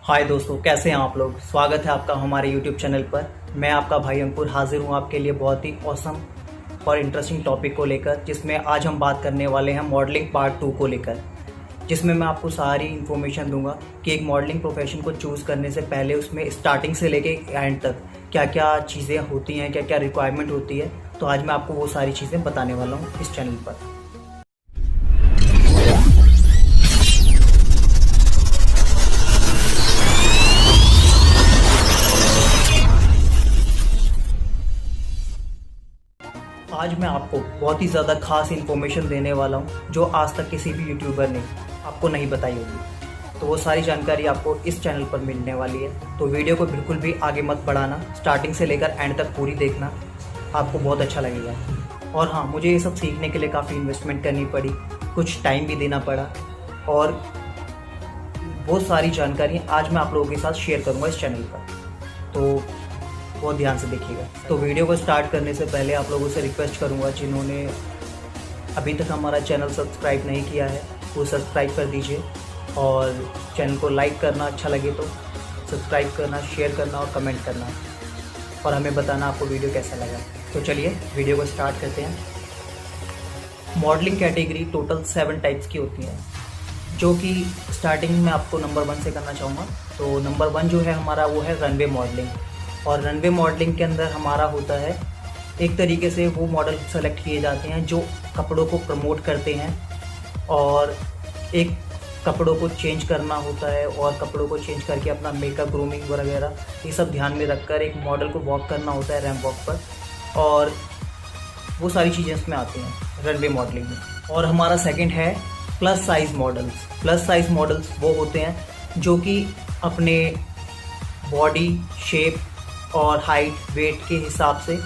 हाय दोस्तों, कैसे हैं आप लोग। स्वागत है आपका हमारे YouTube चैनल पर। मैं आपका भाई अंकुर हाजिर हूं आपके लिए बहुत ही औसम और इंटरेस्टिंग टॉपिक को लेकर, जिसमें आज हम बात करने वाले हैं मॉडलिंग पार्ट 2 को लेकर, जिसमें मैं आपको सारी इन्फॉर्मेशन दूंगा कि एक मॉडलिंग प्रोफेशन को चूज़ करने से पहले उसमें स्टार्टिंग से लेके एंड तक क्या क्या चीज़ें होती हैं, क्या क्या रिक्वायरमेंट होती है। तो आज मैं आपको वो सारी चीज़ें बताने वाला हूँ इस चैनल पर। आज मैं आपको बहुत ही ज़्यादा खास इन्फॉर्मेशन देने वाला हूँ जो आज तक किसी भी यूट्यूबर ने आपको नहीं बताई होगी। तो वो सारी जानकारी आपको इस चैनल पर मिलने वाली है। तो वीडियो को बिल्कुल भी आगे मत बढ़ाना, स्टार्टिंग से लेकर एंड तक पूरी देखना, आपको बहुत अच्छा लगेगा। और हाँ, मुझे ये सब सीखने के लिए काफ़ी इन्वेस्टमेंट करनी पड़ी, कुछ टाइम भी देना पड़ा, और बहुत सारी जानकारी आज मैं आप लोगों के साथ शेयर करूँगा इस चैनल पर। तो बहुत ध्यान से देखिएगा। तो वीडियो को स्टार्ट करने से पहले आप लोगों से रिक्वेस्ट करूंगा, जिन्होंने अभी तक हमारा चैनल सब्सक्राइब नहीं किया है वो सब्सक्राइब कर दीजिए, और चैनल को लाइक करना, अच्छा लगे तो सब्सक्राइब करना, शेयर करना और कमेंट करना, और हमें बताना आपको वीडियो कैसा लगा। तो चलिए वीडियो को स्टार्ट करते हैं। मॉडलिंग कैटेगरी टोटल 7 टाइप्स की होती हैं, जो कि स्टार्टिंग में आपको नंबर 1 से करना चाहूँगा। तो नंबर 1 जो है हमारा वो है रनवे मॉडलिंग। और रनवे मॉडलिंग के अंदर हमारा होता है, एक तरीके से वो मॉडल सेलेक्ट किए जाते हैं जो कपड़ों को प्रमोट करते हैं, और एक कपड़ों को चेंज करना होता है, और कपड़ों को चेंज करके अपना मेकअप, ग्रूमिंग वगैरह ये सब ध्यान में रखकर एक मॉडल को वॉक करना होता है रैंप वॉक पर, और वो सारी चीज़ें इसमें आती हैं रनवे मॉडलिंग में। और हमारा सेकंड है plus size models. Plus size models वो होते हैं जो कि अपने बॉडी शेप और हाइट, वेट के हिसाब से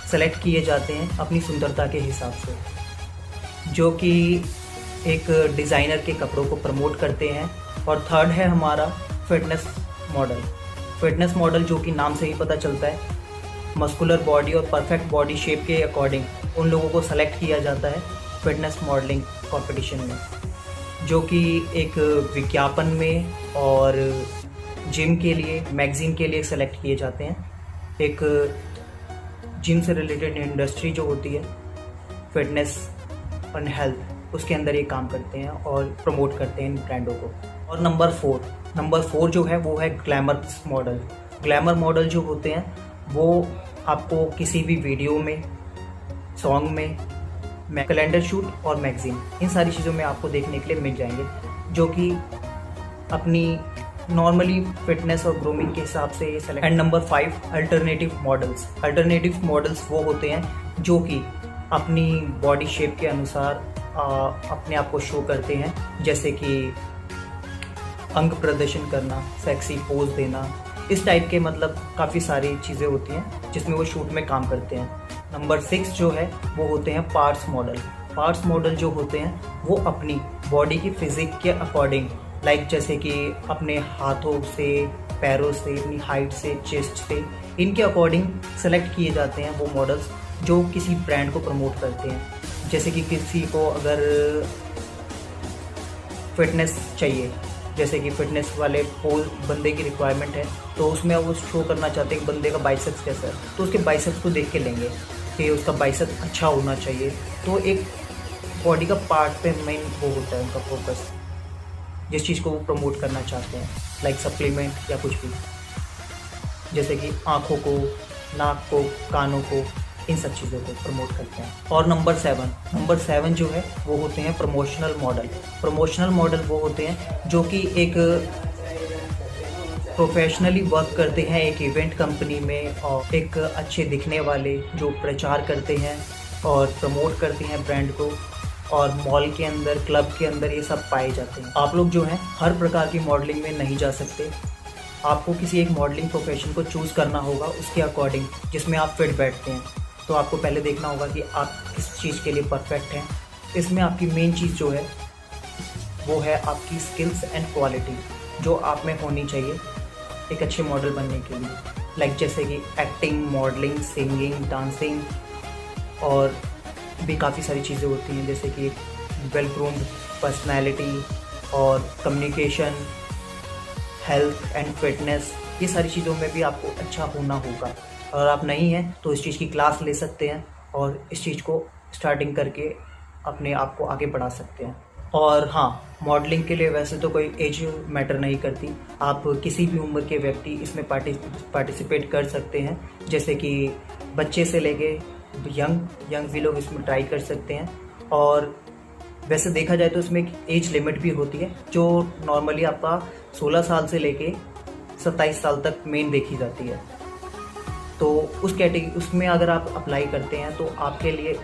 सेलेक्ट किए जाते हैं, अपनी सुंदरता के हिसाब से, जो कि एक डिज़ाइनर के कपड़ों को प्रमोट करते हैं। और थर्ड है हमारा फिटनेस मॉडल। फिटनेस मॉडल जो कि नाम से ही पता चलता है, मस्कुलर बॉडी और परफेक्ट बॉडी शेप के अकॉर्डिंग उन लोगों को सेलेक्ट किया जाता है फिटनेस मॉडलिंग कंपटीशन में, जो कि एक विज्ञापन में और जिम के लिए, मैगजीन के लिए सेलेक्ट किए जाते हैं। एक जिम से रिलेटेड इंडस्ट्री जो होती है, फिटनेस और हेल्थ, उसके अंदर ये काम करते हैं और प्रमोट करते हैं इन ब्रांडों को। और नंबर 4 जो है वो है ग्लैमर मॉडल। ग्लैमर मॉडल जो होते हैं वो आपको किसी भी वीडियो में, सॉन्ग में, कैलेंडर शूट और मैगजीन, इन सारी चीज़ों में आपको देखने के लिए मिल जाएंगे, जो कि अपनी नॉर्मली फिटनेस और ग्रूमिंग के हिसाब से ये select. And number 5 alternative models. Alternative models वो होते हैं जो कि अपनी बॉडी शेप के अनुसार अपने आप को शो करते हैं, जैसे कि अंग प्रदर्शन करना, सेक्सी पोज देना, इस टाइप के, मतलब काफ़ी सारी चीज़ें होती हैं जिसमें वो शूट में काम करते हैं। नंबर 6 जो है वो होते हैं पार्ट्स मॉडल। पार्ट्स मॉडल जो होते हैं वो अपनी बॉडी की फिजिक के अकॉर्डिंग, लाइक जैसे कि अपने हाथों से, पैरों से, अपनी हाइट से, चेस्ट से, इनके अकॉर्डिंग सेलेक्ट किए जाते हैं वो मॉडल्स जो किसी ब्रांड को प्रमोट करते हैं। जैसे कि किसी को अगर फिटनेस चाहिए, जैसे कि फिटनेस वाले पोज बंदे की रिक्वायरमेंट है, तो उसमें वो शो करना चाहते हैं कि बंदे का बाइसेप्स कैसा है, तो उसके बाइसेप्स को देख के लेंगे कि उसका बाइसेप्स अच्छा होना चाहिए। तो एक बॉडी का पार्ट पे मेन वो होता है उनका फोकस, जिस चीज़ को वो प्रमोट करना चाहते हैं, लाइक सप्लीमेंट या कुछ भी, जैसे कि आँखों को, नाक को, कानों को, इन सब चीज़ों को प्रमोट करते हैं। और नंबर 7 जो है वो होते हैं प्रमोशनल मॉडल। प्रमोशनल मॉडल वो होते हैं जो कि एक प्रोफेशनली वर्क करते हैं एक इवेंट कंपनी में, और एक अच्छे दिखने वाले जो प्रचार करते हैं और प्रमोट करते हैं ब्रांड को, और मॉल के अंदर, क्लब के अंदर ये सब पाए जाते हैं। आप लोग जो हैं हर प्रकार की मॉडलिंग में नहीं जा सकते, आपको किसी एक मॉडलिंग प्रोफेशन को चूज़ करना होगा उसके अकॉर्डिंग जिसमें आप फिट बैठते हैं। तो आपको पहले देखना होगा कि आप किस चीज़ के लिए परफेक्ट हैं। इसमें आपकी मेन चीज़ जो है वो है आपकी स्किल्स एंड क्वालिटी, जो आप में होनी चाहिए एक अच्छे मॉडल बनने के लिए, लाइक जैसे कि एक्टिंग, मॉडलिंग, सिंगिंग, डांसिंग, और भी काफ़ी सारी चीज़ें होती हैं, जैसे कि वेल ग्रूम्ड पर्सनैलिटी और कम्युनिकेशन, हेल्थ एंड फिटनेस, ये सारी चीज़ों में भी आपको अच्छा होना होगा। और आप नहीं हैं तो इस चीज़ की क्लास ले सकते हैं और इस चीज़ को स्टार्टिंग करके अपने आप को आगे बढ़ा सकते हैं। और हाँ, मॉडलिंग के लिए वैसे तो कोई एज मैटर नहीं करती, आप किसी भी उम्र के व्यक्ति इसमें पार्टिसिपेट कर सकते हैं। जैसे कि बच्चे से लेके यंग भी लोग इसमें ट्राई कर सकते हैं। और वैसे देखा जाए तो इसमें एक एज लिमिट भी होती है जो नॉर्मली आपका 16 साल से लेके 27 साल तक मेन देखी जाती है। तो उसमें अगर आप अप्लाई करते हैं तो आपके लिए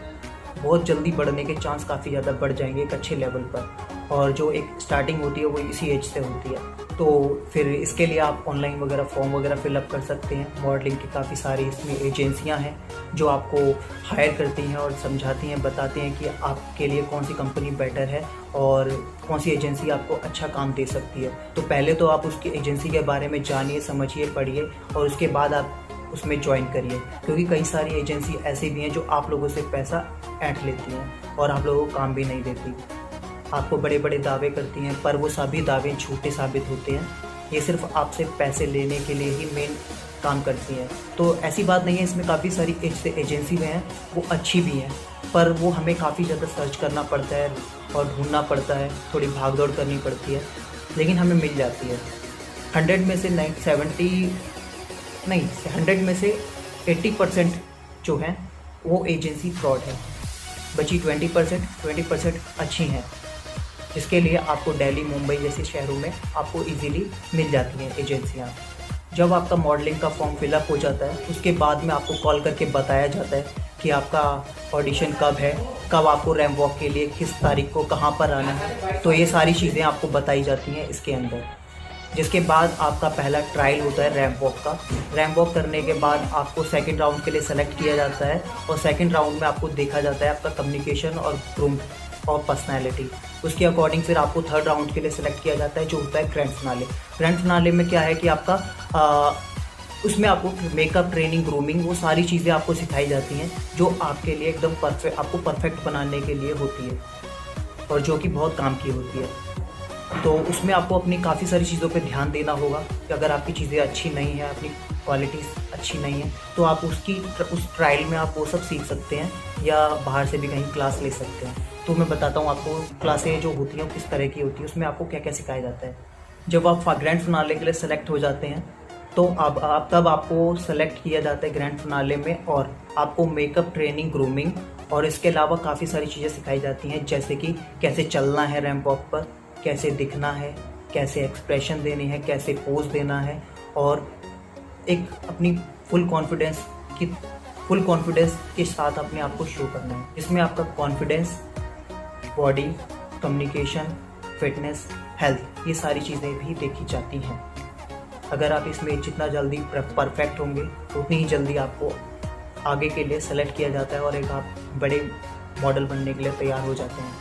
बहुत जल्दी बढ़ने के चांस काफ़ी ज़्यादा बढ़ जाएंगे एक अच्छे लेवल पर। और जो एक स्टार्टिंग होती है वो इसी एज से होती है। तो फिर इसके लिए आप ऑनलाइन वगैरह फॉर्म वगैरह फिलअप कर सकते हैं। मॉडलिंग की काफ़ी सारी इसमें एजेंसियां हैं जो आपको हायर करती हैं और समझाती हैं, बताती हैं कि आपके लिए कौन सी कंपनी बेटर है और कौन सी एजेंसी आपको अच्छा काम दे सकती है। तो पहले तो आप उसकी एजेंसी के बारे में जानिए, समझिए, पढ़िए और उसके बाद आप उसमें ज्वाइन करिए। क्योंकि कई सारी एजेंसी ऐसी भी हैं जो आप लोगों से पैसा ऐंठ लेती हैं और आप लोगों को काम भी नहीं देती। आपको बड़े बड़े दावे करती हैं पर वो सभी दावे झूठे साबित होते हैं। ये सिर्फ आपसे पैसे लेने के लिए ही मेन काम करती हैं। तो ऐसी बात नहीं है, इसमें काफ़ी सारी एजेंसी में हैं, वो अच्छी भी हैं, पर वो हमें काफ़ी ज़्यादा सर्च करना पड़ता है और ढूंढना पड़ता है, थोड़ी भाग दौड़ करनी पड़ती है, लेकिन हमें मिल जाती है। 100 में से 100 में से 80% जो हैं वो एजेंसी फ्रॉड है। बची 20% अच्छी हैं, जिसके लिए आपको दिल्ली, मुंबई जैसे शहरों में आपको इजीली मिल जाती हैं एजेंसियां। जब आपका मॉडलिंग का फॉर्म फिलअप हो जाता है उसके बाद में आपको कॉल करके बताया जाता है कि आपका ऑडिशन कब है, कब आपको रैंप वॉक के लिए किस तारीख को कहाँ पर आना है। तो ये सारी चीज़ें आपको बताई जाती हैं इसके अंदर। जिसके बाद आपका पहला ट्रायल होता है रैंप वॉक का। रैंप वॉक करने के बाद आपको सेकंड राउंड के लिए सेलेक्ट किया जाता है और सेकंड राउंड में आपको देखा जाता है आपका कम्युनिकेशन और ग्रूम और पर्सनैलिटी। उसके अकॉर्डिंग फिर आपको थर्ड राउंड के लिए सेलेक्ट किया जाता है जो होता है ग्रैंड फिनाले। ग्रैंड फिनाले में क्या है कि आपका उसमें आपको मेकअप, ट्रेनिंग, ग्रूमिंग, वो सारी चीज़ें आपको सिखाई जाती हैं जो आपके लिए एकदम परफेक्ट, आपको परफेक्ट बनाने के लिए होती है और जो कि बहुत काम की होती है। तो उसमें आपको अपनी काफ़ी सारी चीज़ों पे ध्यान देना होगा कि अगर आपकी चीज़ें अच्छी नहीं हैं, अपनी क्वालिटीज़ अच्छी नहीं है तो आप उस ट्रायल में आप वो सब सीख सकते हैं या बाहर से भी कहीं क्लास ले सकते हैं। तो मैं बताता हूँ आपको क्लासें जो होती हैं वो किस तरह की होती है, उसमें आपको क्या क्या सिखाया जाता है। जब आप ग्रैंड फिनाले के लिए सेलेक्ट हो जाते हैं तो तब आपको सेलेक्ट किया जाता है ग्रैंड फिनाले में और आपको मेकअप, ट्रेनिंग, ग्रूमिंग और इसके अलावा काफ़ी सारी चीज़ें सिखाई जाती हैं। जैसे कि कैसे चलना है रैंप वॉक पर, कैसे दिखना है, कैसे एक्सप्रेशन देने हैं, कैसे पोज देना है और एक अपनी फुल कॉन्फिडेंस के साथ अपने आप को शो करना है। इसमें आपका confidence, body, communication, fitness, health, ये सारी चीज़ें भी देखी जाती हैं। अगर आप इसमें जितना जल्दी परफेक्ट होंगे उतनी ही जल्दी आपको आगे के लिए सेलेक्ट किया जाता है और एक आप बड़े मॉडल बनने के लिए तैयार हो जाते हैं।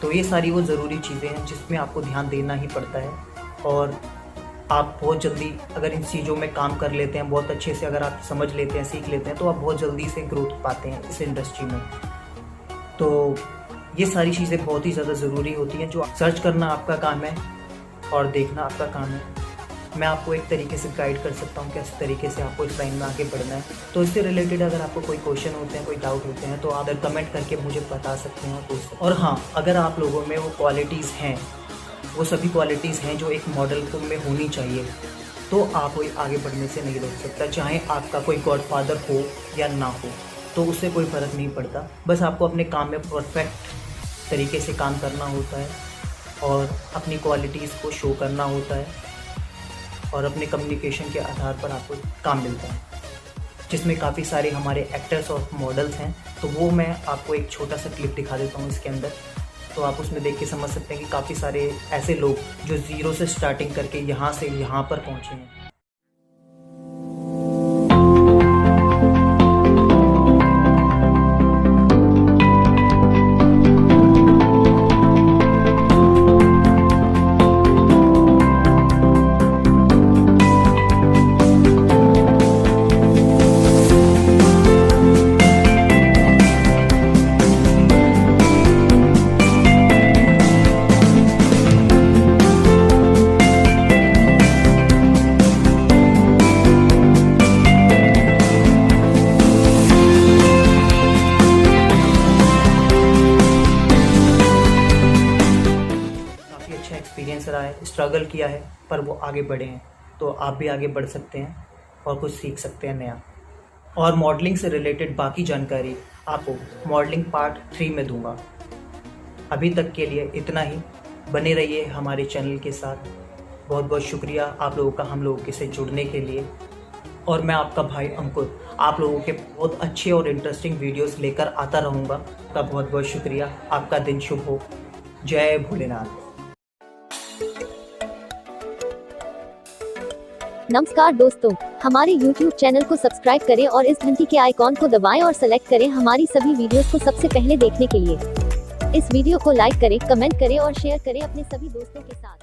तो ये सारी वो ज़रूरी चीज़ें हैं जिसमें आपको ध्यान देना ही पड़ता है और आप बहुत जल्दी अगर इन चीज़ों में काम कर लेते हैं, बहुत अच्छे से अगर आप समझ लेते हैं, सीख लेते हैं तो आप बहुत जल्दी से ग्रोथ पाते हैं इस इंडस्ट्री में। तो ये सारी चीज़ें बहुत ही ज़्यादा ज़रूरी होती हैं। जो सर्च करना आपका काम है और देखना आपका काम है। मैं आपको एक तरीके से गाइड कर सकता हूँ किस तरीके से आपको इस लाइन में आगे बढ़ना है। तो इससे रिलेटेड अगर आपको कोई क्वेश्चन होते हैं, कोई डाउट होते हैं तो आप कमेंट करके मुझे बता सकते हैं और पूछ सकते हैं। और हाँ, अगर आप लोगों में वो क्वालिटीज़ हैं, वो सभी क्वालिटीज़ हैं जो एक मॉडल को में होनी चाहिए, तो आप कोई आगे बढ़ने से नहीं रोक सकता। चाहे आपका कोई गॉडफादर हो या ना हो, तो उससे कोई फ़र्क नहीं पड़ता। बस आपको अपने काम में परफेक्ट तरीके से काम करना होता है और अपनी क्वालिटीज़ को शो करना होता है और अपने कम्युनिकेशन के आधार पर आपको काम मिलता है, जिसमें काफ़ी सारे हमारे एक्टर्स और मॉडल्स हैं। तो वो मैं आपको एक छोटा सा क्लिप दिखा देता हूँ इसके अंदर, तो आप उसमें देख के समझ सकते हैं कि काफ़ी सारे ऐसे लोग जो ज़ीरो से स्टार्टिंग करके यहाँ से यहाँ पर पहुँचे हैं। स्ट्रगल किया है पर वो आगे बढ़े हैं, तो आप भी आगे बढ़ सकते हैं और कुछ सीख सकते हैं नया। और मॉडलिंग से रिलेटेड बाकी जानकारी आपको मॉडलिंग पार्ट 3 में दूंगा। अभी तक के लिए इतना ही। बने रहिए हमारे चैनल के साथ। बहुत बहुत शुक्रिया आप लोगों का हम लोगों के से जुड़ने के लिए। और मैं आपका भाई अंकुर आप लोगों के बहुत अच्छे और इंटरेस्टिंग वीडियोस लेकर आता रहूँगा। आपका बहुत बहुत शुक्रिया। आपका दिन शुभ हो। जय भोलेनाथ। नमस्कार दोस्तों, हमारे YouTube चैनल को सब्सक्राइब करें और इस घंटी के आइकॉन को दबाएं और सेलेक्ट करें हमारी सभी वीडियोस को सबसे पहले देखने के लिए। इस वीडियो को लाइक करें, कमेंट करें और शेयर करें अपने सभी दोस्तों के साथ।